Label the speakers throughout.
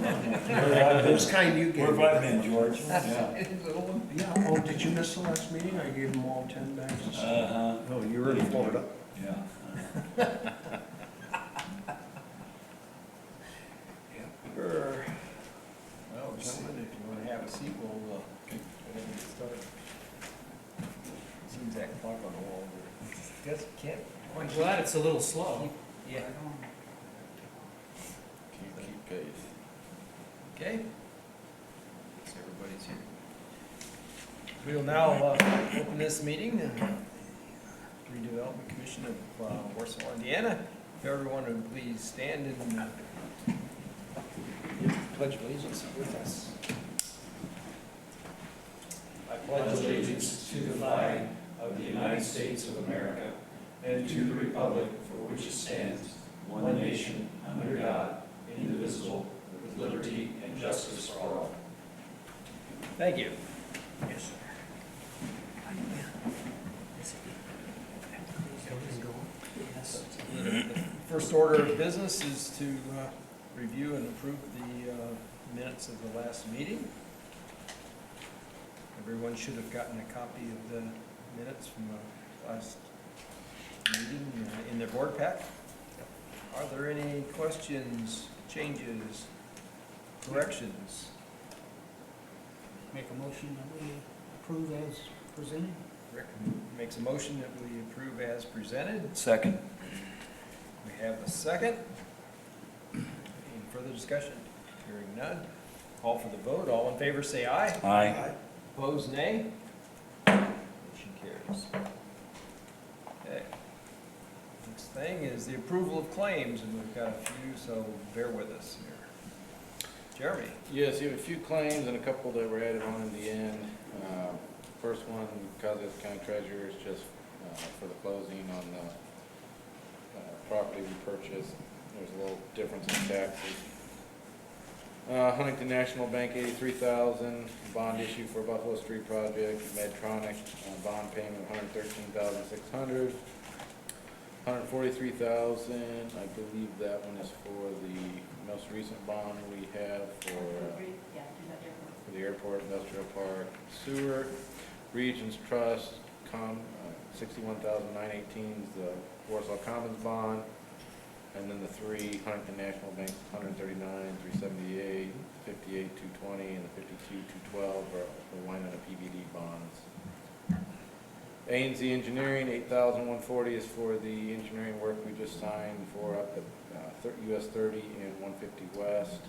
Speaker 1: Those kind you gave.
Speaker 2: We're vitamin, George.
Speaker 3: Yeah.
Speaker 1: Yeah, oh, did you miss the last meeting? I gave them all 10 bags of salt.
Speaker 2: Uh-huh.
Speaker 1: Oh, you were in Florida.
Speaker 2: Yeah.
Speaker 3: Well, gentlemen, if you want to have a seat, we'll go ahead and get started. Seems that clock on the wall there. Just can't.
Speaker 4: I'm glad it's a little slow.
Speaker 3: Yeah.
Speaker 5: Keep pace.
Speaker 3: Okay. Guess everybody's here. We will now open this meeting, Redevelopment Commission of Warsaw, Indiana. If everyone would please stand and pledge allegiance with us.
Speaker 6: I pledge allegiance to the flag of the United States of America and to the republic for which it stands, one nation, under God, indivisible, with liberty and justice for all.
Speaker 3: Thank you.
Speaker 1: Yes, sir.
Speaker 3: The first order of business is to review and approve the minutes of the last meeting. Everyone should have gotten a copy of the minutes from the last meeting in their board pack. Are there any questions, changes, corrections?
Speaker 4: Make a motion that we approve as presented.
Speaker 3: Rick makes a motion that we approve as presented.
Speaker 2: Second.
Speaker 3: We have a second. Any further discussion? Hearing none. Call for the vote. All in favor say aye.
Speaker 2: Aye.
Speaker 3: Opposed, nay. Motion carries. Okay. Next thing is the approval of claims, and we've got a few, so bear with us here. Jeremy?
Speaker 5: Yes, you have a few claims and a couple that were added on in the end. First one, because it's county treasurer, is just for the closing on the property we purchased. There's a little difference in taxes. Huntington National Bank, $83,000, bond issue for Buffalo Street project. Medtronic, bond payment of $113,600. $143,000, I believe that one is for the most recent bond we have for the airport, industrial park, sewer. Regions Trust, $61,918 is the Warsaw Commons bond. And then the three Huntington National Banks, $139,378, $58,220, and the $52,212 are the wine and the PVD bonds. A&Z Engineering, $8,140 is for the engineering work we just signed for up at US 30 and 150 West.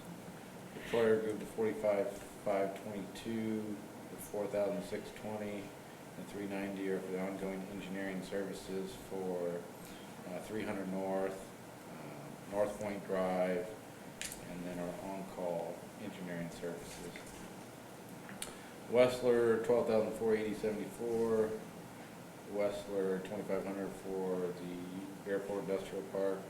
Speaker 5: Victoria Group to $45,522, $4,620, and $390 are for the ongoing engineering services for 300 North, North Point Drive, and then our on-call engineering services. Westler, $12,480.74. Westler, $2,500 for the airport industrial park.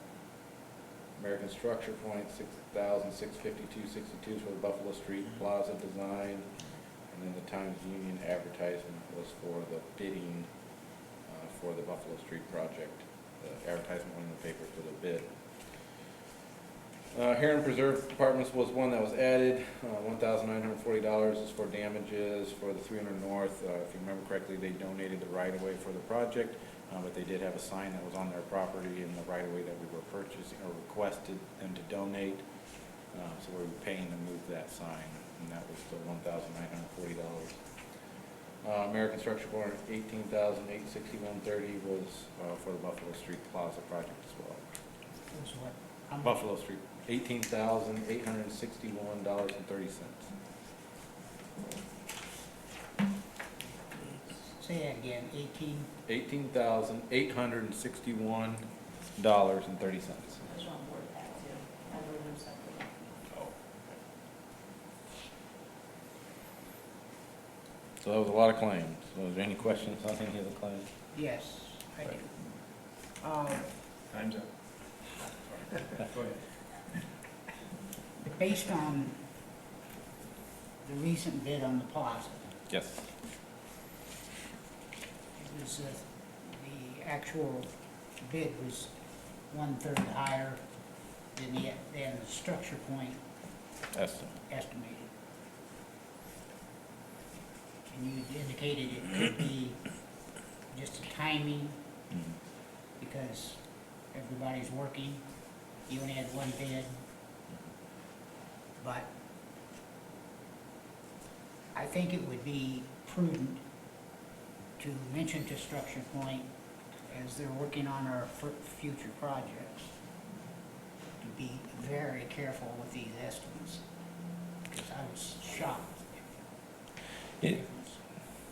Speaker 5: American Structure Point, $6,652.62 for the Buffalo Street Plaza design. And then the Times Union advertisement was for the bidding for the Buffalo Street project. The advertisement went in the paper for the bid. Heron Preserve Apartments was one that was added. $1,940 is for damages for the 300 North. If you remember correctly, they donated the right-of-way for the project, but they did have a sign that was on their property in the right-of-way that we were purchasing or requested them to donate. So we were paying to move that sign, and that was the $1,940. American Structure Point, $18,861.30 was for the Buffalo Street Plaza project as well.
Speaker 4: Was what? How much?
Speaker 5: Buffalo Street, $18,861.30.
Speaker 4: Say that again, 18.
Speaker 5: $18,861.30.
Speaker 7: That's on board pack too. I wrote them separately.
Speaker 5: So that was a lot of claims. So is there any questions on any of the claims?
Speaker 4: Yes, I do.
Speaker 3: Time's up. Go ahead.
Speaker 4: Based on the recent bid on the plaza,
Speaker 5: Yes.
Speaker 4: it was, the actual bid was 1/3 higher than the Structure Point
Speaker 5: Estimate.
Speaker 4: estimated. And you indicated it could be just a timing
Speaker 5: Mhm.
Speaker 4: because everybody's working. You only had one bid. But I think it would be prudent to mention to Structure Point, as they're working on our future projects, to be very careful with these estimates. Because I was shocked.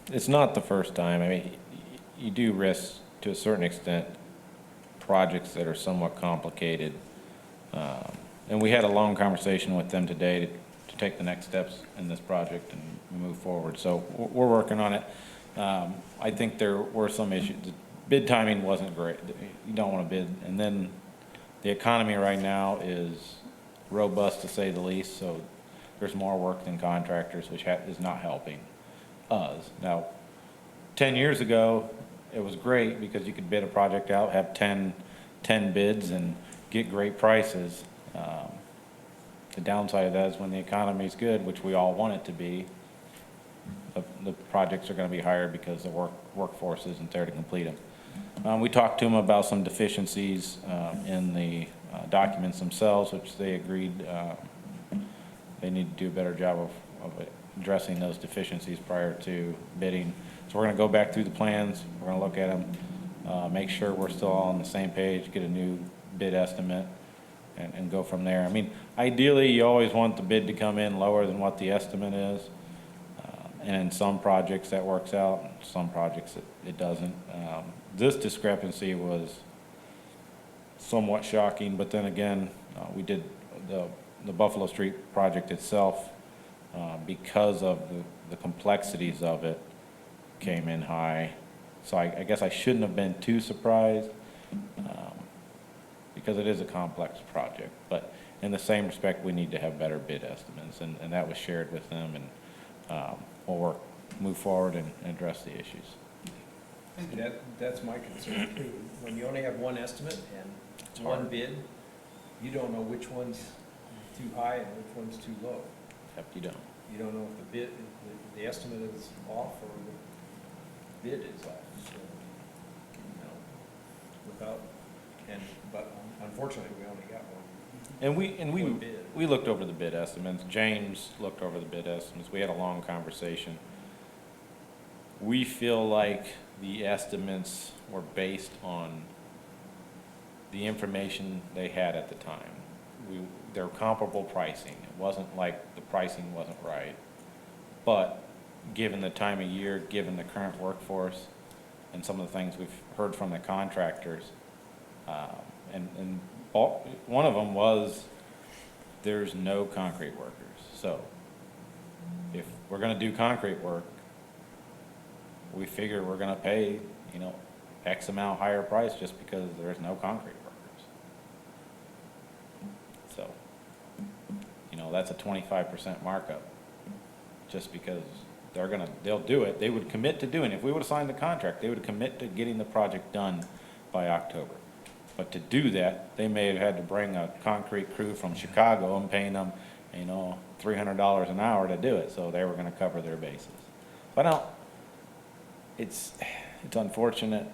Speaker 5: It's not the first time. I mean, you do risk, to a certain extent, projects that are somewhat complicated. And we had a long conversation with them today to take the next steps in this project and move forward. So we're working on it. I think there were some issues. The bid timing wasn't great. You don't want to bid. And then the economy right now is robust, to say the least, so there's more work than contractors, which is not helping us. Now, 10 years ago, it was great because you could bid a project out, have 10 bids and get great prices. The downside of that is when the economy is good, which we all want it to be, the projects are going to be higher because the workforce isn't there to complete them. We talked to them about some deficiencies in the documents themselves, which they agreed they need to do a better job of addressing those deficiencies prior to bidding. So we're going to go back through the plans, we're going to look at them, make sure we're still all on the same page, get a new bid estimate, and go from there. I mean, ideally, you always want the bid to come in lower than what the estimate is. And in some projects that works out, in some projects it doesn't. This discrepancy was somewhat shocking, but then again, we did the Buffalo Street project itself, because of the complexities of it, came in high. So I guess I shouldn't have been too surprised, because it is a complex project. But in the same respect, we need to have better bid estimates, and that was shared with them, and we'll move forward and address the issues.
Speaker 3: That's my concern too. When you only have one estimate and one bid, you don't know which one's too high and which one's too low.
Speaker 5: Yep, you don't.
Speaker 3: You don't know if the estimate is off or the bid is off. So, but unfortunately, we only got one. One bid.
Speaker 5: We looked over the bid estimates. James looked over the bid estimates. We had a long conversation. We feel like the estimates were based on the information they had at the time. They're comparable pricing. It wasn't like the pricing wasn't right. But given the time of year, given the current workforce, and some of the things we've heard from the contractors, and one of them was there's no concrete workers. So if we're going to do concrete work, we figure we're going to pay, X amount higher price just because there's no concrete workers. So, that's a 25% markup just because they'll do it. They would commit to doing it. If we would have signed the contract, they would commit to getting the project done by October. But to do that, they may have had to bring a concrete crew from Chicago and paying them, $300 an hour to do it. So they were going to cover their bases. But now, it's unfortunate,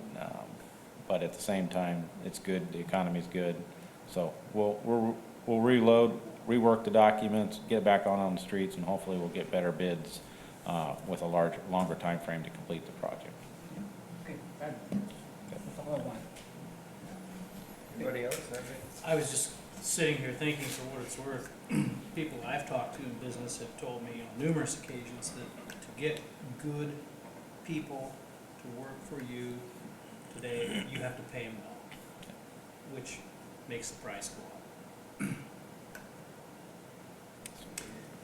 Speaker 5: but at the same time, it's good. The economy's good. So we'll reload, rework the documents, get back on the streets, and hopefully we'll get better bids with a longer time frame to complete the project.
Speaker 4: Okay, that's all I want.
Speaker 3: Anybody else?
Speaker 2: I was just sitting here thinking, for what it's worth, people I've talked to in business have told me on numerous occasions that to get good people to work for you today, you have to pay them well, which makes the price go up.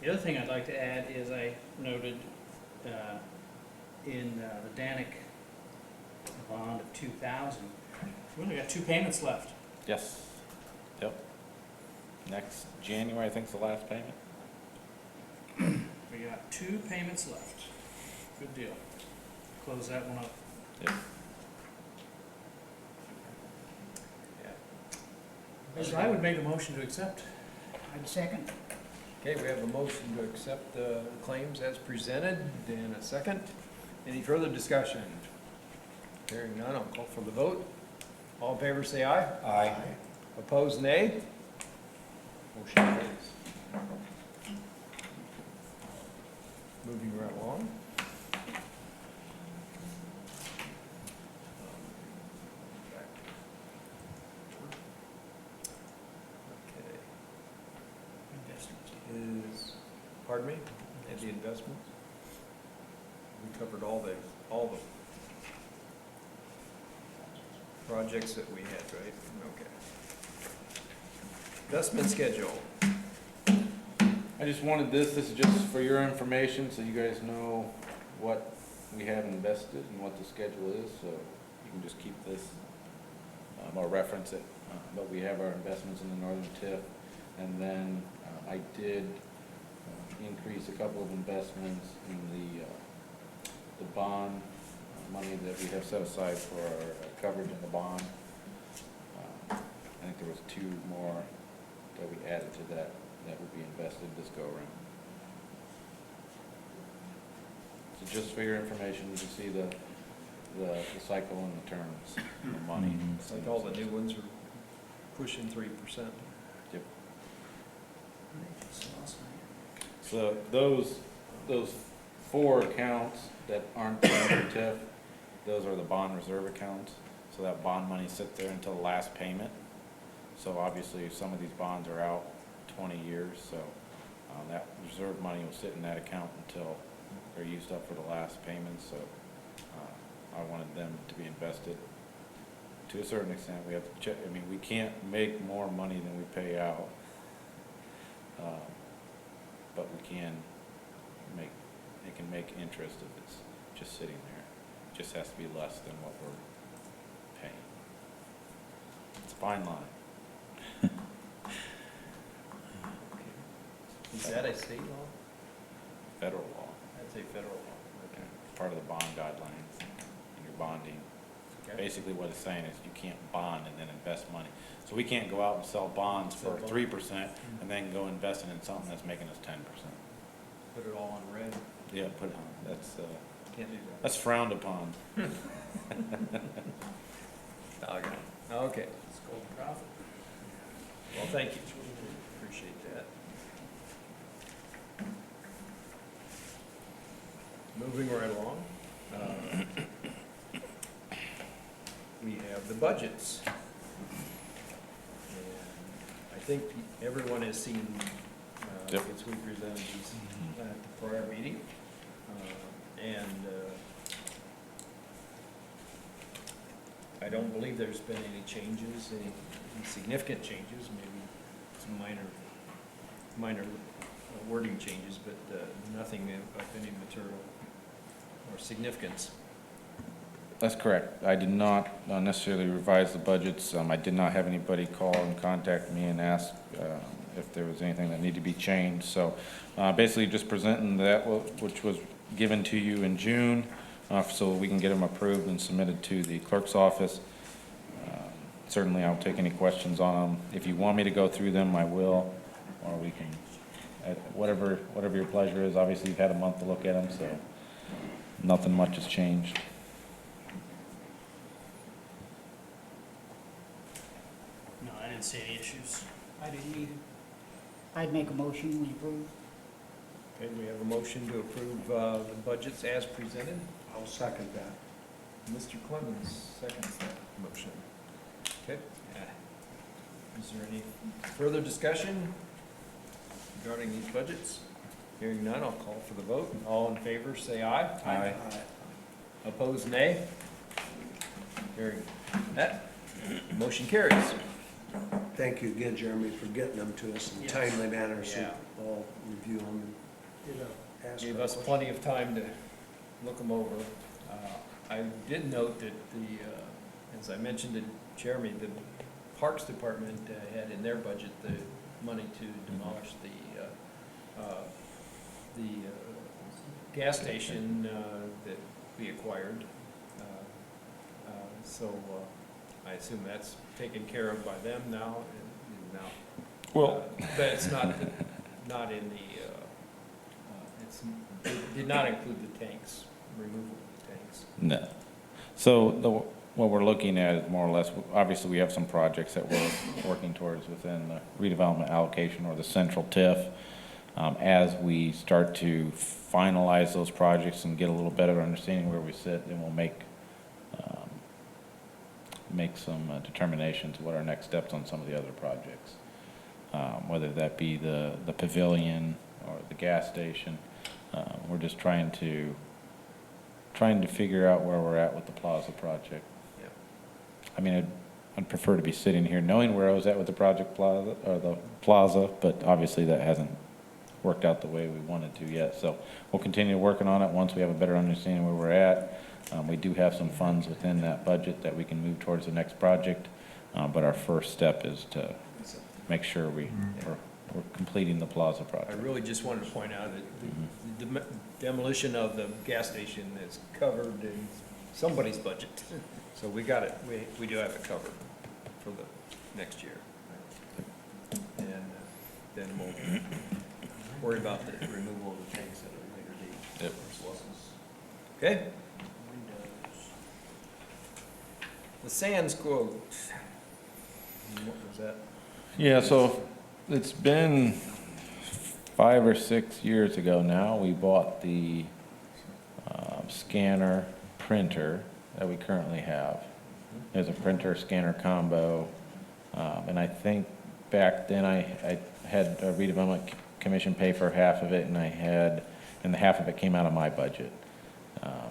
Speaker 2: The other thing I'd like to add is I noted in the Danic bond of 2,000, we only got 2 payments left.
Speaker 5: Yes. Yep. Next January, I think, is the last payment.
Speaker 2: We got 2 payments left. Good deal. Close that one up.
Speaker 5: Yep.
Speaker 2: So I would make a motion to accept.
Speaker 4: I'd second.
Speaker 3: Okay, we have a motion to accept the claims as presented, and a second. Any further discussion? Hearing none, I'll call for the vote. All in favor, say aye.
Speaker 1: Aye.
Speaker 3: Opposed, nay. Motion carries. Moving right along. Okay. Is, pardon me, and the investments? We covered all the projects that we had, right? Okay. Investment schedule.
Speaker 5: I just wanted this is just for your information, so you guys know what we have invested and what the schedule is, so you can just keep this, or reference it. But we have our investments in the northern tip, and then I did increase a couple of investments in the bond money that we have set aside for our coverage in the bond. I think there was 2 more that we added to that would be invested this go around. So just for your information, you can see the cycle and the terms of money.
Speaker 3: Like all the new ones are pushing 3%.
Speaker 5: Yep. So those 4 accounts that aren't under TIF, those are the bond reserve accounts. So that bond money sits there until the last payment. So obviously some of these bonds are out 20 years, so that reserve money will sit in that account until they're used up for the last payment. So I wanted them to be invested to a certain extent. We have to check, I mean, we can't make more money than we pay out, but we can make, it can make interest if it's just sitting there. It just has to be less than what we're paying. It's a fine line.
Speaker 3: Is that a state law?
Speaker 5: Federal law.
Speaker 3: I'd say federal law.
Speaker 5: Okay. It's part of the bond guidelines and your bonding.
Speaker 3: Okay.
Speaker 5: Basically what it's saying is you can't bond and then invest money. So we can't go out and sell bonds for 3% and then go invest it in something that's making us 10%.
Speaker 3: Put it all on red.
Speaker 5: Yeah, put it on. That's,
Speaker 3: Can't do that.
Speaker 5: that's frowned upon.
Speaker 3: Okay.
Speaker 2: It's golden profit.
Speaker 3: Well, thank you. Appreciate that. Moving right along. We have the budgets. And I think everyone has seen,
Speaker 5: Yep.
Speaker 3: since we presented these at the prior meeting. I don't believe there's been any changes, any significant changes, maybe some minor wording changes, but nothing of any material or significance.
Speaker 5: That's correct. I did not necessarily revise the budgets. I did not have anybody call and contact me and ask if there was anything that needed to be changed. So basically just presenting that which was given to you in June so we can get them approved and submitted to the clerk's office. Certainly I'll take any questions on them. If you want me to go through them, I will, or we can, whatever your pleasure is. Obviously you've had a month to look at them, so nothing much has changed.
Speaker 2: No, I didn't see any issues.
Speaker 4: I didn't either. I'd make a motion, we approve.
Speaker 3: Okay, we have a motion to approve the budgets as presented.
Speaker 1: I'll second that.
Speaker 3: Mr. Clemens seconds that motion. Okay. Is there any further discussion regarding these budgets? Hearing none, I'll call for the vote. All in favor, say aye.
Speaker 5: Aye.
Speaker 3: Opposed, nay. Hearing that, motion carries.
Speaker 1: Thank you again, Jeremy, for getting them to us in a
Speaker 2: Yes.
Speaker 1: timely manner, so
Speaker 3: Yeah.
Speaker 1: we'll review them and ask.
Speaker 3: Gave
Speaker 1: our
Speaker 3: us
Speaker 1: questions.
Speaker 3: plenty of time to look them over. I did note that as I mentioned to Jeremy, the Parks Department had in their budget the money to demolish the gas station that we acquired. So I assume that's taken care of by them now. And now,
Speaker 5: Well,
Speaker 3: but it's not not in the, it did not include the tanks, removal of the tanks.
Speaker 5: No. So what we're looking at is more or less, obviously, we have some projects that we're working towards within the redevelopment allocation or the central TIF. As we start to finalize those projects and get a little better understanding where we sit, then we'll make some determinations what our next steps on some of the other projects. Whether that be the pavilion or the gas station. We're just trying to figure out where we're at with the plaza project.
Speaker 3: Yep.
Speaker 5: I mean, I'd prefer to be sitting here knowing where I was at with the project plaza, or the plaza, but obviously that hasn't worked out the way we wanted to yet. So we'll continue working on it once we have a better understanding where we're at. We do have some funds within that budget that we can move towards the next project, but our first step is to make sure we're completing the plaza
Speaker 3: I
Speaker 5: project.
Speaker 3: really just wanted to point out that the demolition of the gas station is covered in somebody's budget. So we got it, we do have it covered for the next year. And then we'll worry about the removal of the tanks at a later date.
Speaker 5: Yep.
Speaker 3: Okay? The Sands quote. What was that?
Speaker 5: Yeah, so it's been 5 or 6 years ago now, we bought the scanner printer that we currently have. There's a printer scanner combo, and I think back then I had a redevelopment commission pay for half of it, and the half of it came out of my budget,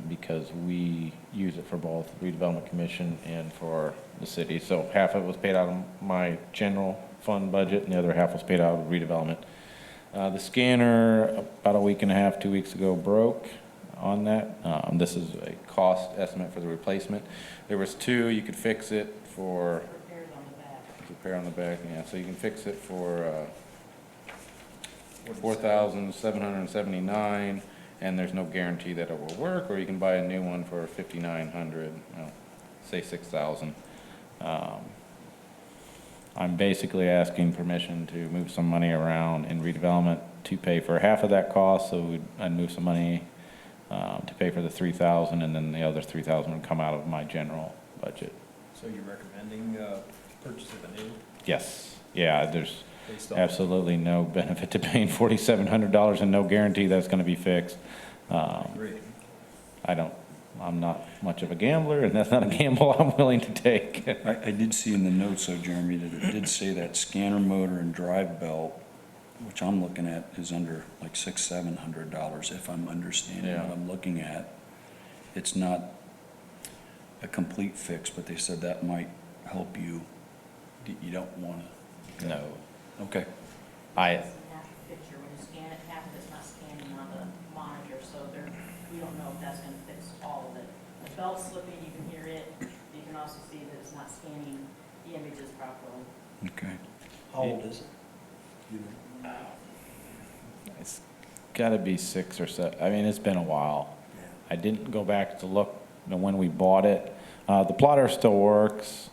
Speaker 5: because we use it for both redevelopment commission and for the city. So half of it was paid out of my general fund budget, and the other half was paid out of redevelopment. The scanner, about a week and a half, 2 weeks ago, broke on that. This is a cost estimate for the replacement. There was two. You could fix it for
Speaker 7: Repairs on the back.
Speaker 5: repair on the back, yeah. So you can fix it for $4,779, and there's no guarantee that it will work. Or you can buy a new one for $5,900. Well, say $6,000. I'm basically asking permission to move some money around in redevelopment to pay for half of that cost. So I'd move some money to pay for the $3,000, and then the other $3,000 would come out of my general budget.
Speaker 3: So you're recommending purchase of a new?
Speaker 5: Yes. Yeah, there's
Speaker 3: Based on-
Speaker 5: absolutely no benefit to paying $4,700 and no guarantee that's going to be fixed.
Speaker 3: Great.
Speaker 5: I'm not much of a gambler, and that's not a gamble I'm willing to take.
Speaker 8: I did see in the notes, though, Jeremy, that it did say that scanner motor and drive belt, which I'm looking at, is under like $600-700, if I'm understanding
Speaker 5: Yeah.
Speaker 8: what I'm looking at. It's not a complete fix, but they said that might help you. You don't want to.
Speaker 5: No.
Speaker 8: Okay.
Speaker 7: It doesn't have the picture, when you scan it, half of it's not scanning on the monitor, so we don't know if that's gonna fix all of it. The belt's slipping, you can hear it, you can also see that it's not scanning the images properly.
Speaker 8: Okay.
Speaker 1: How old is it?
Speaker 5: It's got to be 6 or 7. I mean, it's been a while. I didn't go back to look when we bought it. The plotter still works.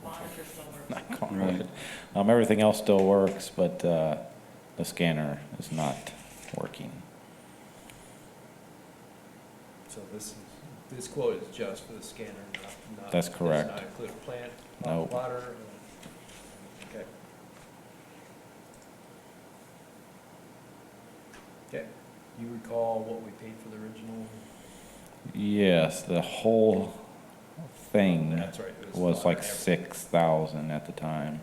Speaker 7: Monitor still works.
Speaker 5: Knock on
Speaker 8: Right.
Speaker 5: wood. Everything else still works, but the scanner is not working.
Speaker 3: So this quote is just for the scanner, not.
Speaker 5: That's correct.
Speaker 3: Does not include a plant,
Speaker 5: Nope.
Speaker 3: plotter. Okay. Okay. You recall what we paid for the original?
Speaker 5: Yes, the whole thing
Speaker 3: That's right. it
Speaker 5: was like
Speaker 3: average.
Speaker 5: 6,000 at the time.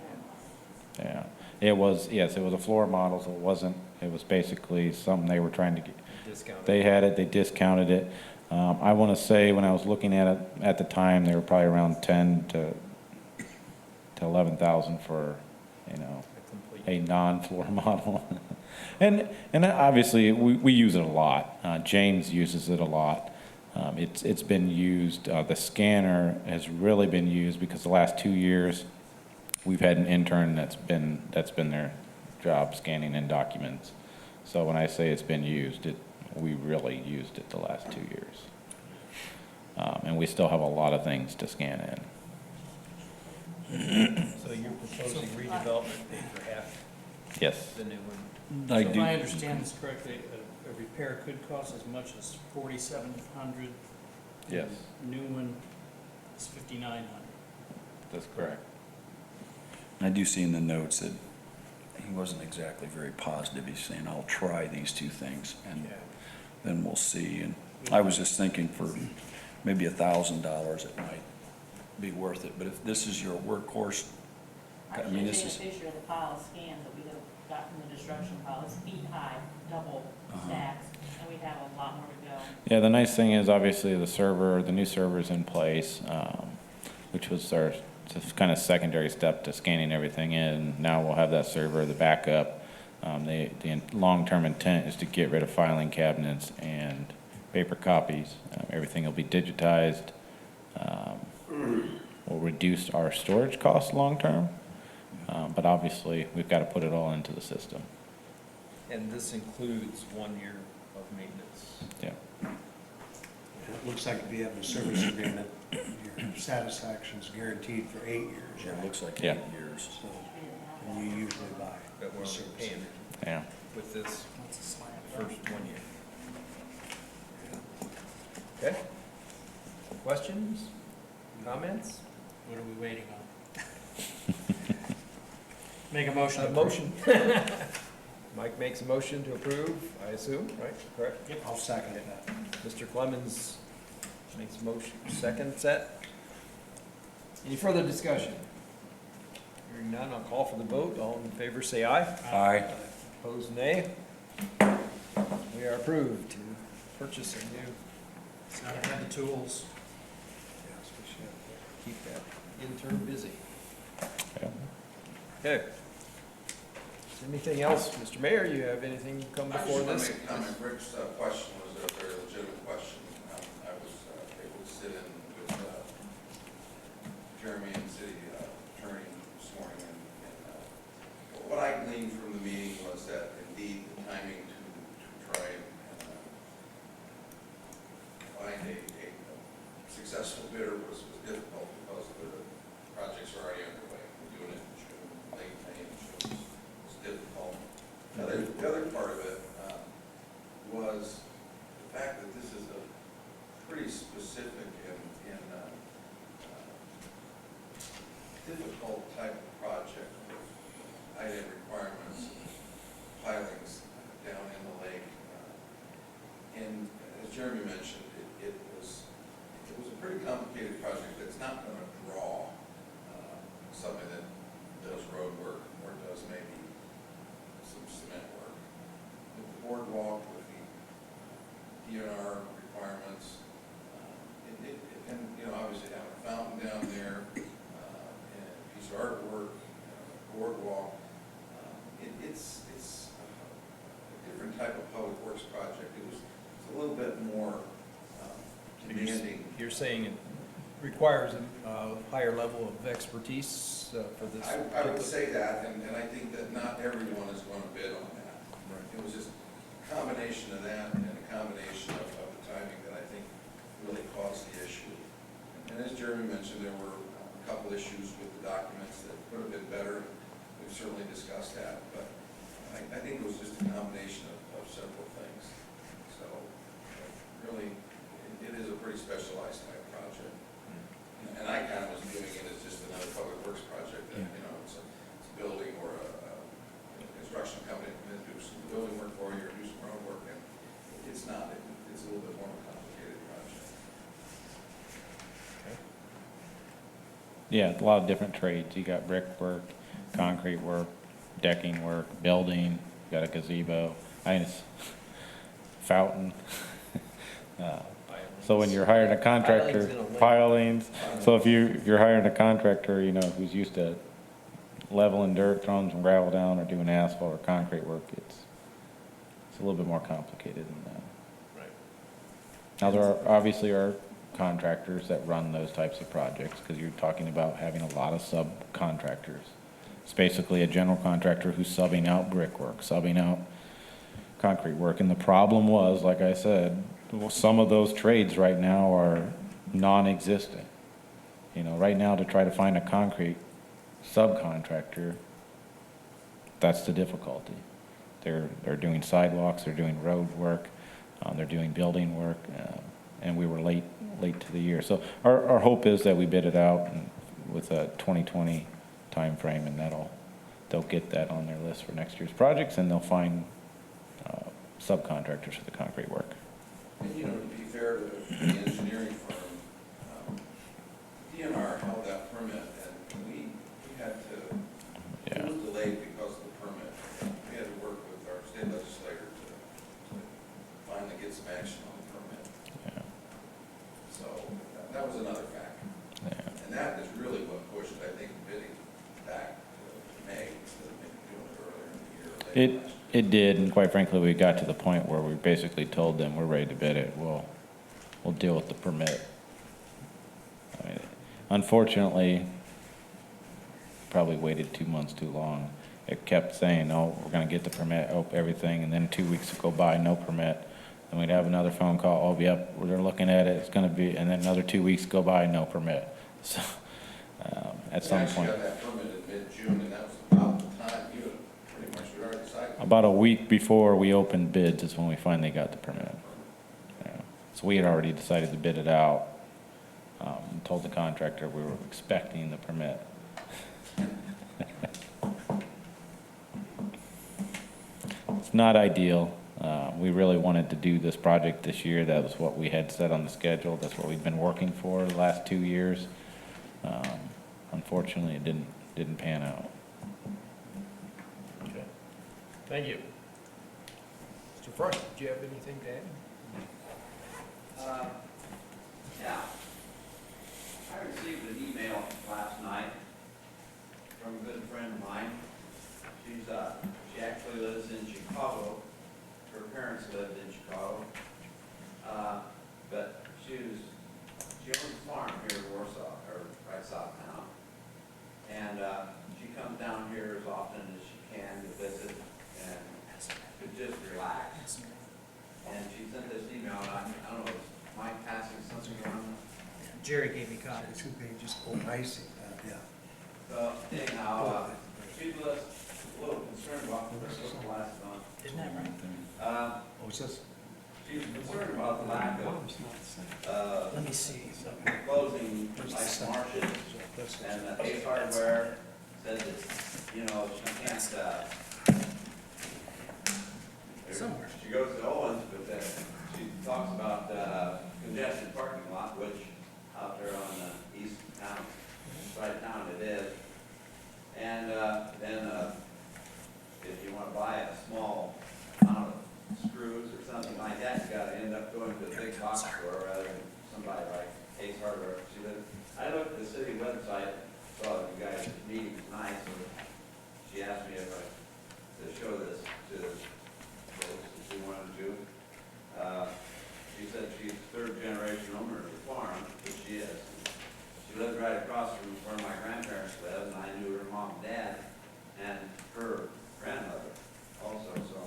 Speaker 5: Yeah, it was, yes, it was a floor model, so it was basically something they were trying to get.
Speaker 3: Discounted.
Speaker 5: They had it, they discounted it. I want to say, when I was looking at it at the time, they were probably around 10 to 11,000 for,
Speaker 3: A complete.
Speaker 5: a non-floor model. And obviously, we use it a lot. James uses it a lot. It's been used, the scanner has really been used because the last 2 years, we've had an intern that's been their job scanning in documents. So when I say it's been used, we really used it the last 2 years. And we still have a lot of things to scan in.
Speaker 3: So you're proposing redevelopment pay for half Yes. The new one.
Speaker 8: I
Speaker 2: So if
Speaker 8: do,
Speaker 2: I understand this correctly, a repair could cost as much as 4,700.
Speaker 5: Yes,
Speaker 2: New one is 5,900.
Speaker 5: that's correct.
Speaker 8: I do see in the notes that he wasn't exactly very positive. He's saying, I'll try these two things and then we'll see. And I was just thinking for maybe $1,000, it might be worth it. But if this is your workhorse, I
Speaker 7: Actually,
Speaker 8: mean,
Speaker 7: I
Speaker 8: this
Speaker 7: take
Speaker 8: is,
Speaker 7: a picture of the pile of scans that we have got from the destruction pile. It's feet high, double
Speaker 8: Uh-huh.
Speaker 7: stacks, and we have a lot more to go.
Speaker 9: Yeah, the nice thing is obviously the new server's in place, which was our kind of secondary step to scanning everything in. Now we'll have that server, the backup. The long-term intent is to get rid of filing cabinets and paper copies. Everything will be digitized. Will reduce our storage costs long-term, but obviously we've got to put it all into the system.
Speaker 3: And this includes 1 year of maintenance.
Speaker 9: Yeah.
Speaker 1: It looks like if you have a service agreement, your satisfaction's guaranteed for 8 years.
Speaker 8: it looks like
Speaker 9: Yeah.
Speaker 8: 8 years.
Speaker 1: So, and you usually buy
Speaker 3: But we're
Speaker 1: the
Speaker 3: only
Speaker 1: service.
Speaker 3: paying
Speaker 9: Yeah.
Speaker 3: with this
Speaker 2: That's a slam
Speaker 3: first
Speaker 2: dunk.
Speaker 3: 1 year. Okay? Questions? Comments?
Speaker 2: What are we waiting on? Make a motion.
Speaker 3: A
Speaker 2: to
Speaker 3: motion. Mike makes a motion to approve, I assume, right? Correct?
Speaker 1: I'll second that.
Speaker 3: Mr. Clemens makes a motion, second set. Any further discussion? Hearing none, I'll call for the vote. All in favor, say aye.
Speaker 8: Aye.
Speaker 3: Opposed, nay. We are approved to purchase a new,
Speaker 2: It's gotta have the tools.
Speaker 3: yes, we should keep that intern busy.
Speaker 9: Yeah.
Speaker 3: Okay. Is there anything else? Mr. Mayor, you have anything come before this?
Speaker 10: I just want to make a comment. Rick's question was a very legitimate question. I was able to sit in with Jeremy and city attorney this morning, and what I gleaned from the meeting was that indeed the timing to try and find a successful bidder was difficult because the projects are already underway. We're doing it in June, late May, and June was difficult. The other part of it was the fact that this is a pretty specific and difficult type of project with high-end requirements, pilings down in the lake. And as Jeremy mentioned, it was a pretty complicated project that's not going to draw somebody that does road work or does maybe some cement work. With the boardwalk, with the DNR requirements, and, you know, obviously having a fountain down there, and a piece of artwork, boardwalk, it's a different type of public works project. It's a little bit more demanding.
Speaker 3: You're saying it requires a higher level of expertise for this?
Speaker 10: I would say that, and I think that not everyone is going to bid on that. It was just a combination of that and a combination of the timing that I think really caused the issue. And as Jeremy mentioned, there were a couple issues with the documents that could have been better. We've certainly discussed that, but I think it was just a combination of several things. So really, it is a pretty specialized type project. And I kind of was viewing it as just another public works project that, you know, it's a building or a construction company that do some building work for you or do some road work, and it's not. It's a little bit more of a complicated project.
Speaker 9: Yeah, a lot of different trades. You got brick work, concrete work, decking work, building, you got a gazebo, fountain. So when you're hiring a contractor, pilings, so if you're hiring a contractor, you know, who's used to leveling dirt, throwing some gravel down, or doing asphalt or concrete work, it's a little bit more complicated than that.
Speaker 3: Right.
Speaker 9: Now, there are obviously contractors that run those types of projects, because you're talking about having a lot of subcontractors. It's basically a general contractor who's subbing out brickwork, subbing out concrete work, and the problem was, like I said, some of those trades right now are non-existent. You know, right now to try to find a concrete subcontractor, that's the difficulty. They're doing sidewalks, they're doing road work, they're doing building work, and we were late to the year. So our hope is that we bid it out with a 2020 timeframe, and they'll get that on their list for next year's projects, and they'll find subcontractors for the concrete work.
Speaker 10: And, you know, to be fair to the engineering firm, DNR held that permit, and we had to, it was delayed because of the permit. We had to work with our state legislator to finally get some action on the permit.
Speaker 9: Yeah.
Speaker 10: So that was another factor.
Speaker 9: Yeah.
Speaker 10: And that is really what pushed, I think, bidding back to May instead of maybe doing it earlier in the year. or late last year.
Speaker 9: It did, and quite frankly, we got to the point where we basically told them, we're ready to bid it, we'll deal with the permit. I mean, unfortunately, probably waited 2 months too long. It kept saying, oh, we're gonna get the permit, everything, and then 2 weeks would go by, no permit. And we'd have another phone call, oh, yep, we're looking at it, it's gonna be, and then another 2 weeks go by, no permit. So, at some point.
Speaker 10: We actually got that permit in mid-June, and that was about the time you had pretty much already decided.
Speaker 9: About a week before we opened bids is when we finally got the permit. Yeah. So we had already decided to bid it out, told the contractor we were expecting the permit. It's not ideal. We really wanted to do this project this year. That was what we had set on the schedule. That's what we've been working for the last 2 years. Unfortunately, it didn't pan out.
Speaker 3: Okay. Thank you. Mr. Front, do you have anything to add?
Speaker 11: Yeah. I received an email last night from a good friend of mine. She actually lives in Chicago. Her parents lived in Chicago. But she owns a farm here in Warsaw, or right south town. And she comes down here as often as she can to visit and to just relax. And she sent this email, and I don't know, is Mike passing something around?
Speaker 2: Jerry gave me copies.
Speaker 1: 2 pages, oh, I see, yeah.
Speaker 11: So anyhow, she was a little concerned about this last month.
Speaker 2: Isn't that right?
Speaker 1: Oh, it's just.
Speaker 11: She was concerned about the lack of
Speaker 2: Let me see.
Speaker 11: closing like marshes, and Ace Hardware said that, you know, she can't,
Speaker 2: Somewhere.
Speaker 11: she goes to Owens, but then she talks about congested parking lot, which out there on the east town, side of town it is. And then if you want to buy a small amount of screws or something like that, you got to end up going to a big box store rather than somebody like Ace Hardware. I looked at the city website, saw that you guys' meeting tonight, so she asked me if to show this to folks if she wanted to. She said she's third generation owner of the farm, which she is. She lived right across from where my grandparents lived, and I knew her mom and dad, and her grandmother also. So,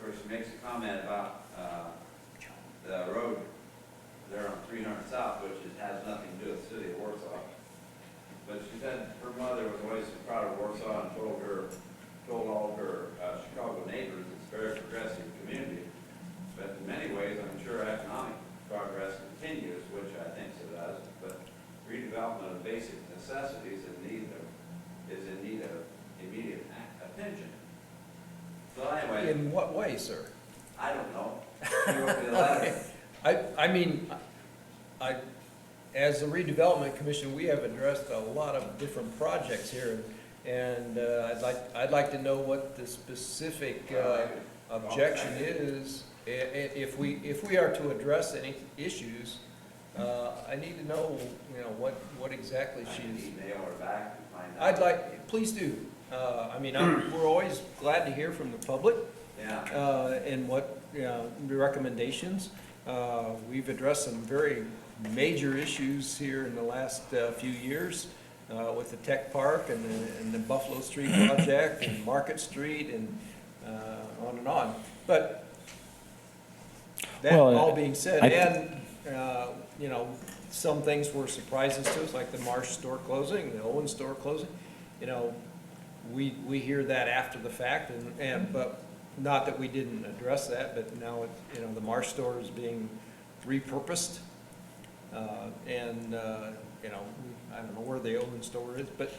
Speaker 11: first she makes a comment about the road there on 300 South, which has nothing to do with the city of Warsaw. But she said her mother was always proud of Warsaw and told all of her Chicago neighbors it's a very progressive community. But in many ways, I'm sure economic progress continues, which I think it does. But redevelopment of basic necessities is in need of immediate attention. So anyway,
Speaker 3: In what way, sir?
Speaker 11: I don't know. She wrote me a letter.
Speaker 3: I mean, as the Redevelopment Commission, we have addressed a lot of different projects here, and I'd like to know what the specific objection is. If we are to address any issues, I need to know, what exactly
Speaker 11: I can
Speaker 3: she's.
Speaker 11: email her back and find out.
Speaker 3: Please do. I mean, we're always glad to hear from the public,
Speaker 11: Yeah.
Speaker 3: and what, the recommendations. We've addressed some very major issues here in the last few years with the tech park and the Buffalo Street project and Market Street and on and on. But that
Speaker 9: Well,
Speaker 3: all being said,
Speaker 9: I-
Speaker 3: and, some things were surprises to us, like the Marsh store closing, the Owen store closing. we hear that after the fact, but not that we didn't address that, but now, the Marsh store is being repurposed. I don't know where the Owen store is, but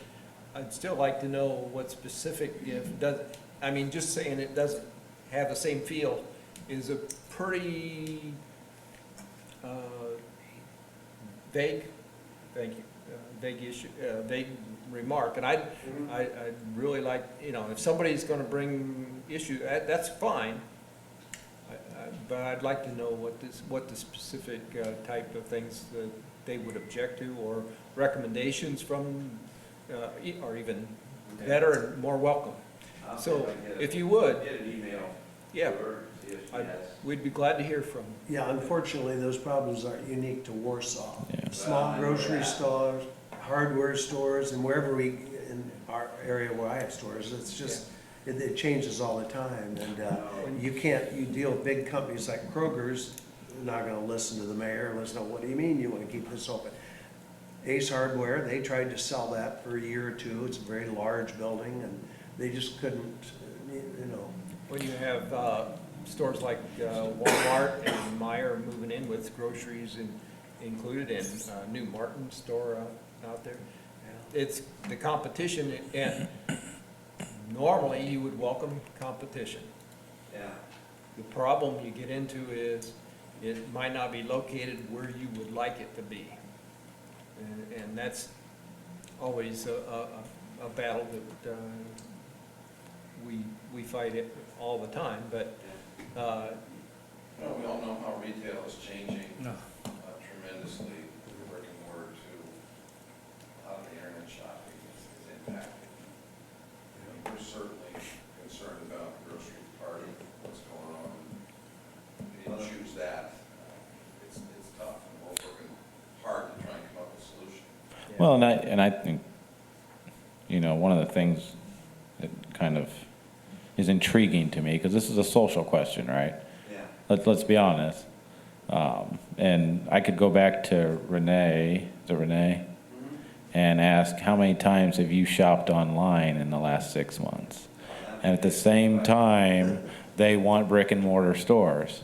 Speaker 3: I'd still like to know what specific, just saying it doesn't have the same feel is a pretty vague, thank you, vague issue, vague remark. And I'd really like, if somebody's gonna bring issue, that's fine. But I'd like to know what the specific type of things that they would object to, or recommendations from, or even better and more welcome. So, if you would.
Speaker 11: Get an email.
Speaker 3: Yeah.
Speaker 11: To her, see if she has.
Speaker 3: We'd be glad to hear from.
Speaker 1: Yeah, unfortunately, those problems aren't unique to Warsaw.
Speaker 8: Yeah.
Speaker 1: Small
Speaker 11: Well, I know
Speaker 1: grocery
Speaker 11: that.
Speaker 1: stores, hardware stores, and wherever in our area where I have stores, it's just, it changes all the time. And you deal with big companies like Kroger's, they're not gonna listen to the mayor, listen to, what do you mean you wanna keep this open? Ace Hardware, they tried to sell that for a year or two. It's a very large building, and they just couldn't,
Speaker 3: When you have stores like Walmart and Meijer moving in with groceries included, and New Martin store out there, it's the competition, and normally you would welcome competition.
Speaker 11: Yeah.
Speaker 3: The problem you get into is it might not be located where you would like it to be. And that's always a battle that we fight it all the time, but
Speaker 10: We all know how retail is changing
Speaker 2: No.
Speaker 10: tremendously, brick and mortar to how the internet shopping is impacting. We're certainly concerned about the grocery party, what's going on. If you choose that, it's tough, and we're working hard to try and come up with a solution.
Speaker 9: Well, and I think, one of the things that kind of is intriguing to me, because this is a social question, right?
Speaker 11: Yeah.
Speaker 9: Let's be honest. And I could go back to Renee, is it Renee? And ask, how many times have you shopped online in the last 6 months? And at the same time, they want brick and mortar stores.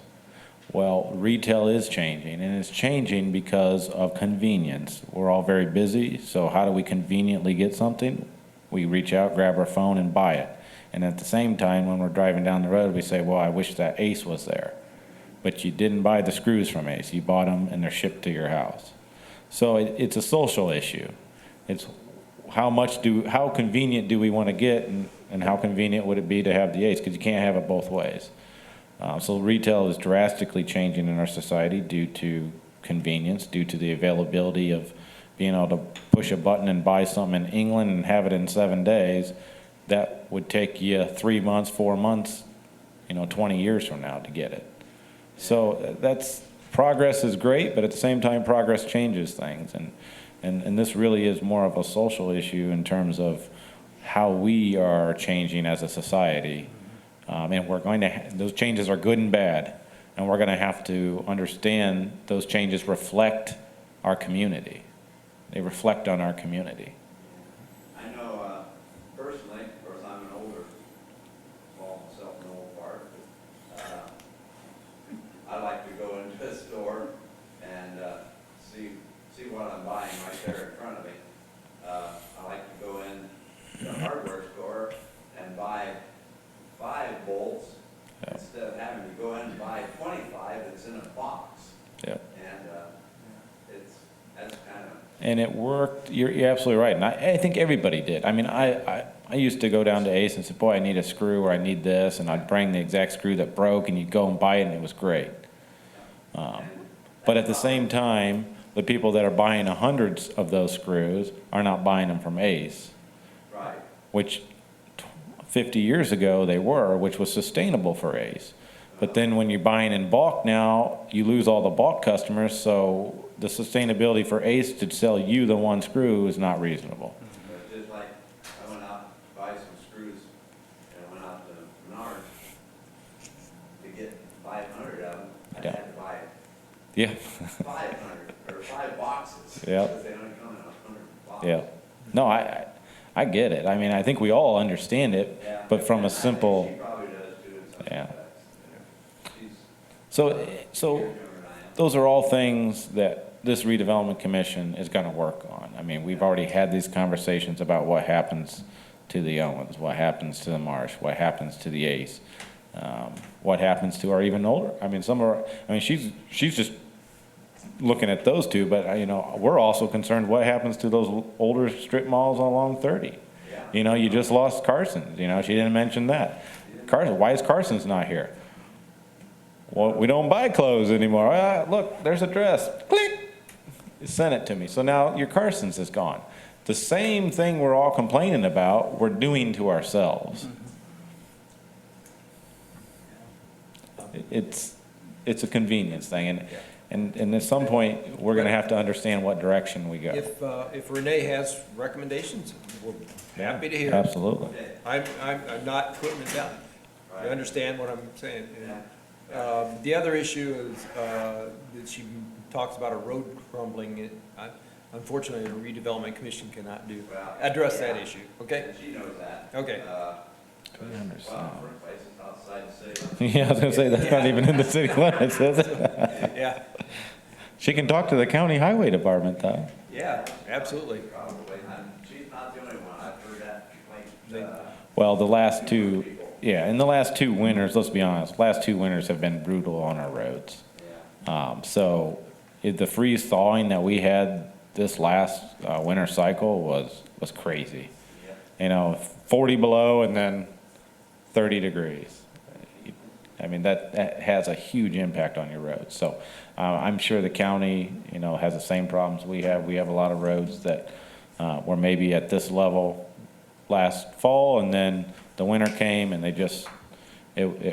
Speaker 9: Well, retail is changing, and it's changing because of convenience. We're all very busy, so how do we conveniently get something? We reach out, grab our phone, and buy it. And at the same time, when we're driving down the road, we say, well, I wish that Ace was there. But you didn't buy the screws from Ace. You bought them, and they're shipped to your house. So it's a social issue. It's how convenient do we want to get, and how convenient would it be to have the Ace? Because you can't have it both ways. So retail is drastically changing in our society due to convenience, due to the availability of being able to push a button and buy something in England and have it in 7 days. That would take you 3 months, 4 months, 20 years from now to get it. So progress is great, but at the same time, progress changes things. And this really is more of a social issue in terms of how we are changing as a society. And we're going to, those changes are good and bad, and we're going to have to understand those changes reflect our community. They reflect on our community.
Speaker 11: I know, personally, of course, I'm an older, call myself an old fart, but, I like to go into a store and, see what I'm buying right there in front of me. I like to go in the hardware store and buy 5 bolts instead of having to go in and buy 25 that's in a box.
Speaker 9: Yeah.
Speaker 11: And, that's kind of.
Speaker 9: And it worked. You're absolutely right. And I think everybody did. I mean, I used to go down to Ace and say, boy, I need a screw, or I need this, and I'd bring the exact screw that broke, and you'd go and buy it, and it was great. But at the same time, the people that are buying hundreds of those screws are not buying them from Ace.
Speaker 11: Right.
Speaker 9: Which 50 years ago they were, which was sustainable for Ace. But then when you're buying in bulk now, you lose all the bulk customers, so the sustainability for Ace to sell you the one screw is not reasonable.
Speaker 11: But just like, I went out to buy some screws, and I went out to Menards to get 500 of them, I
Speaker 9: Yeah.
Speaker 11: had to buy
Speaker 9: Yeah.
Speaker 11: 500, or 5 boxes.
Speaker 9: Yeah.
Speaker 11: Because they only come in 100 boxes.
Speaker 9: Yeah. No, I get it. I mean, I think we all understand it,
Speaker 11: Yeah.
Speaker 9: but from
Speaker 11: And
Speaker 9: a
Speaker 11: I think
Speaker 9: simple,
Speaker 11: She probably does too in some
Speaker 9: Yeah.
Speaker 11: respects. She's
Speaker 9: so,
Speaker 11: younger
Speaker 9: so
Speaker 11: than I am.
Speaker 9: those are all things that this redevelopment commission is gonna work on. I mean, we've already had these conversations about what happens to the Owens, what happens to the Marsh, what happens to the Ace, what happens to our even older, I mean, some are, I mean, she's just looking at those two, but, you know, we're also concerned what happens to those older strip malls along 30.
Speaker 11: Yeah.
Speaker 9: You know, you just lost Carson's, you know, she didn't mention that. Carson, why is Carson's not here? Well, we don't buy clothes anymore. Ah, look, there's a dress. Click! Sent it to me. So now your Carson's is gone. The same thing we're all complaining about, we're doing to ourselves. It's a convenience thing, and at some point, we're gonna have to understand what direction we go.
Speaker 3: If Renee has recommendations, we're happy to hear.
Speaker 9: Absolutely.
Speaker 3: I'm not putting it down. You
Speaker 11: Right.
Speaker 3: understand what I'm saying?
Speaker 11: Yeah.
Speaker 3: The other issue is, that she talks about a road crumbling. Unfortunately, the redevelopment commission cannot
Speaker 11: Well,
Speaker 3: address that
Speaker 11: yeah.
Speaker 3: issue, okay?
Speaker 11: And she knows that.
Speaker 3: Okay.
Speaker 11: But,
Speaker 9: I understand.
Speaker 11: well, for places outside the city.
Speaker 9: Yeah, I was gonna say, that's not even in the city limits, is it?
Speaker 3: Yeah,
Speaker 9: She can talk to the county highway department, though.
Speaker 3: yeah, absolutely.
Speaker 11: Probably, and she's not the only one, I've heard that complaint,
Speaker 9: Well, the last two, yeah, in the last two winters, let's be honest, last two winters have been brutal on our roads.
Speaker 11: yeah.
Speaker 9: So the freeze thawing that we had this last winter cycle was crazy.
Speaker 11: Yeah.
Speaker 9: You know, 40 below and then 30 degrees. I mean, that has a huge impact on your roads. So I'm sure the county, you know, has the same problems we have. We have a lot of roads that were maybe at this level last fall, and then the winter came and it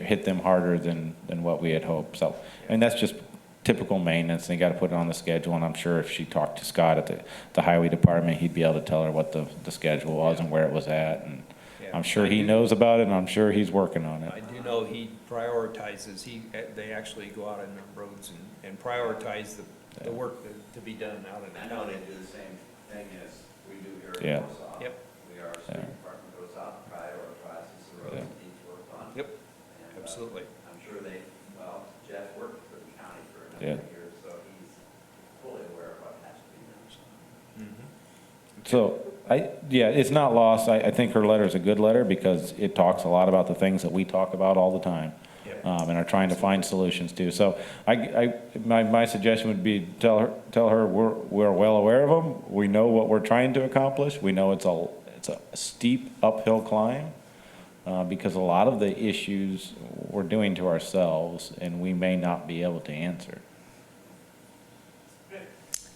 Speaker 9: hit them harder than what we had hoped. So, I mean, that's just typical maintenance. They got to put it on the schedule, and I'm sure if she talked to Scott at the highway department, he'd be able to tell her what the schedule was and where it was at. And
Speaker 3: Yeah.
Speaker 9: I'm sure he knows about it, and I'm sure he's working on
Speaker 3: I
Speaker 9: it.
Speaker 3: do know he prioritizes, they actually go out on the roads and prioritize the work to be done out in
Speaker 11: I
Speaker 3: the
Speaker 11: know they
Speaker 3: county.
Speaker 11: do the same thing as we do here
Speaker 9: Yeah.
Speaker 11: in Warsaw.
Speaker 3: Yep.
Speaker 11: Our street department goes out, prioritizes the roads that needs work on.
Speaker 3: Yep,
Speaker 11: And,
Speaker 3: absolutely.
Speaker 11: I'm sure Jeff worked for the county for a
Speaker 9: Yeah.
Speaker 11: number of years, so he's fully aware of what has to be done.
Speaker 9: So, it's not lost. I think her letter is a good letter because it talks a lot about the things that we talk about all the time.
Speaker 3: Yep.
Speaker 9: And are trying to find solutions to. So my suggestion would be tell her we're well aware of them. We know what we're trying to accomplish. We know it's a steep uphill climb because a lot of the issues we're doing to ourselves and we may not be able to answer.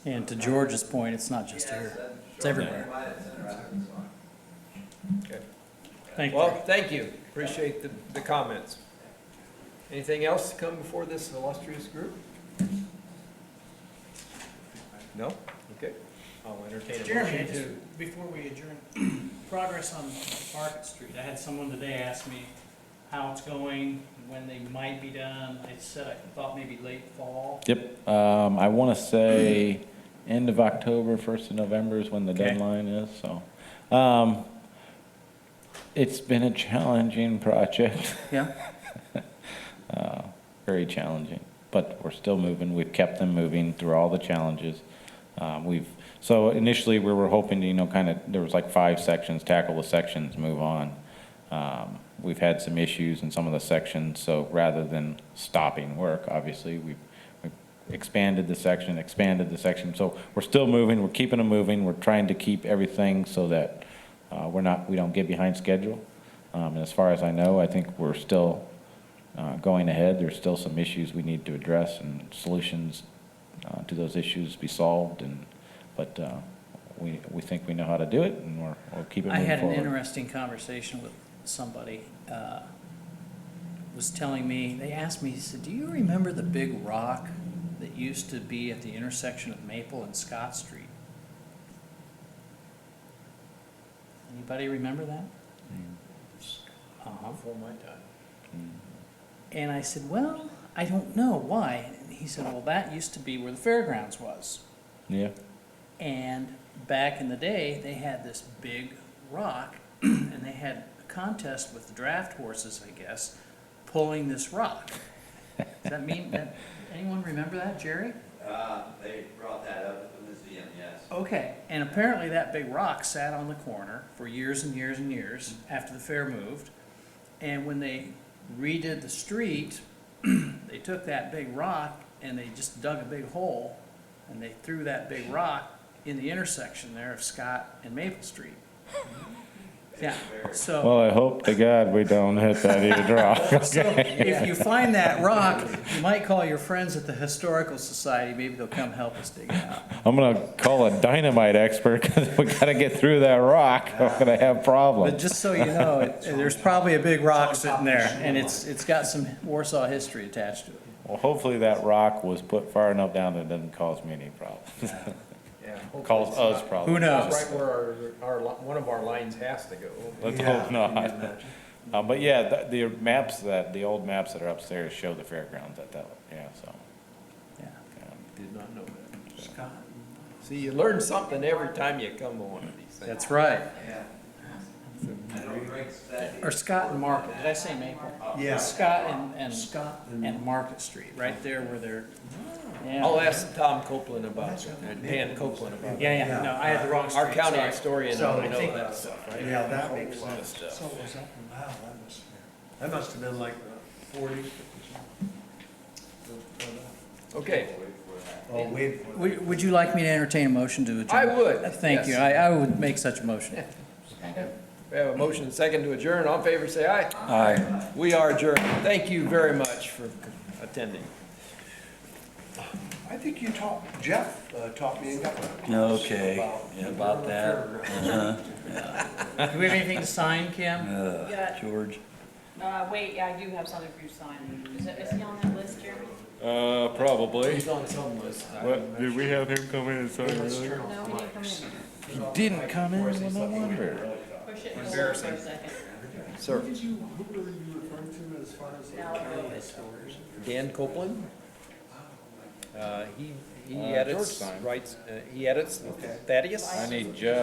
Speaker 2: And to George's point, it's not just here, it's everywhere.
Speaker 11: It's interesting, so.
Speaker 3: Okay.
Speaker 2: Thank you.
Speaker 3: Well, thank you. Appreciate the comments. Anything else to come before this illustrious group? No? Okay. I'll entertain a
Speaker 2: Jeremy,
Speaker 3: motion to.
Speaker 2: before we adjourn, progress on Market Street. I had someone today ask me how it's going, when they might be done. I said I thought maybe late fall.
Speaker 9: Yep. I want to say end of October, 1st of November is when the
Speaker 2: Okay.
Speaker 9: deadline is. So it's been a challenging project.
Speaker 2: Yeah.
Speaker 9: Very challenging, but we're still moving. We've kept them moving through all the challenges. So initially we were hoping to, you know, there was like 5 sections, tackle the sections, move on. We've had some issues in some of the sections, so rather than stopping work, obviously, we've expanded the section. So we're still moving, we're keeping them moving. We're trying to keep everything so that we don't get behind schedule. And as far as I know, I think we're still going ahead. There's still some issues we need to address and solutions to those issues be solved. But we think we know how to do it, and we'll keep it
Speaker 2: I
Speaker 9: moving
Speaker 2: had an
Speaker 9: forward.
Speaker 2: interesting conversation with somebody, was telling me, they asked me, he said, do you remember the big rock that used to be at the intersection of Maple and Scott Street? Anybody remember that? Uh-huh.
Speaker 3: Before my time.
Speaker 2: And I said, well, I don't know, why? And he said, well, that used to be where the fairgrounds was.
Speaker 9: Yeah.
Speaker 2: And back in the day, they had this big rock, and they had a contest with the draft horses, I guess, pulling this rock. Does that mean, anyone remember that, Jerry?
Speaker 11: They brought that up at the museum, yes.
Speaker 2: Okay, and apparently that big rock sat on the corner for years and years and years after the fair moved. And when they redid the street, they took that big rock and they just dug a big hole and they threw that big rock in the intersection there of Scott and Maple Street. Yeah, so.
Speaker 9: Well, I hope to God we don't hit that huge rock.
Speaker 2: So if you find that rock, you might call your friends at the Historical Society, maybe they'll come help us dig it out.
Speaker 9: I'm gonna call a dynamite expert because we gotta get through that rock. We're gonna have
Speaker 2: But
Speaker 9: problems.
Speaker 2: just so you know, there's probably a big rock sitting there, and it's got some Warsaw history attached to it.
Speaker 9: Well, hopefully that rock was put far enough down that it doesn't cause me any problems.
Speaker 3: Yeah.
Speaker 9: Cause us problems.
Speaker 2: Who knows?
Speaker 3: Right where one of our lines has to go.
Speaker 9: Let's
Speaker 1: Yeah.
Speaker 9: hope not. But yeah, the maps the old maps that are upstairs show the fairgrounds at that, yeah, so.
Speaker 2: Yeah.
Speaker 3: Did not know that. See, you learn something every time you come to one of these things.
Speaker 2: That's right.
Speaker 11: Yeah. I don't drink that.
Speaker 2: Or Scott and Market, did I say Maple?
Speaker 1: Yeah.
Speaker 2: Scott
Speaker 1: Scott
Speaker 2: and Market Street, right there where they're,
Speaker 3: I'll
Speaker 2: yeah.
Speaker 3: ask Tom Copeland about it, and Dan Copeland about it.
Speaker 2: Yeah, no, I had the wrong street,
Speaker 3: Our county
Speaker 2: sorry.
Speaker 3: historian
Speaker 1: So
Speaker 3: would
Speaker 1: I
Speaker 3: know
Speaker 2: think
Speaker 3: that stuff, right?
Speaker 1: Yeah, that makes sense. So was that, wow, that must have been like 40.
Speaker 3: Okay,
Speaker 1: Oh, wait.
Speaker 2: Would you like me to entertain a motion to adjourn?
Speaker 3: I would,
Speaker 2: Thank you,
Speaker 3: yes.
Speaker 2: I would make such a motion.
Speaker 3: we have a motion and second to adjourn. All in favor, say aye.
Speaker 8: Aye.
Speaker 3: We are adjourned. Thank you very much for attending.
Speaker 1: I think you Jeff taught me in government.
Speaker 8: Okay, yeah, about that. Uh-huh.
Speaker 2: Do we have anything to sign, Kim?
Speaker 7: Yeah.
Speaker 8: George?
Speaker 7: Wait, yeah, I do have something for you to sign. Is he on that list, Jeremy?
Speaker 9: Probably.
Speaker 3: He's on some list.
Speaker 9: What, did we have him come in and sign earlier?
Speaker 7: No, he didn't come in.
Speaker 9: He didn't come in, well, no wonder.
Speaker 7: Push it and hold it for a second.
Speaker 3: Sir,
Speaker 1: Who were you referring to as far as?
Speaker 7: Now I'll go this.
Speaker 3: Dan Copeland. He
Speaker 9: George
Speaker 3: edits,
Speaker 9: signed.
Speaker 3: writes, he edits Thaddeus.
Speaker 9: I need Jeff.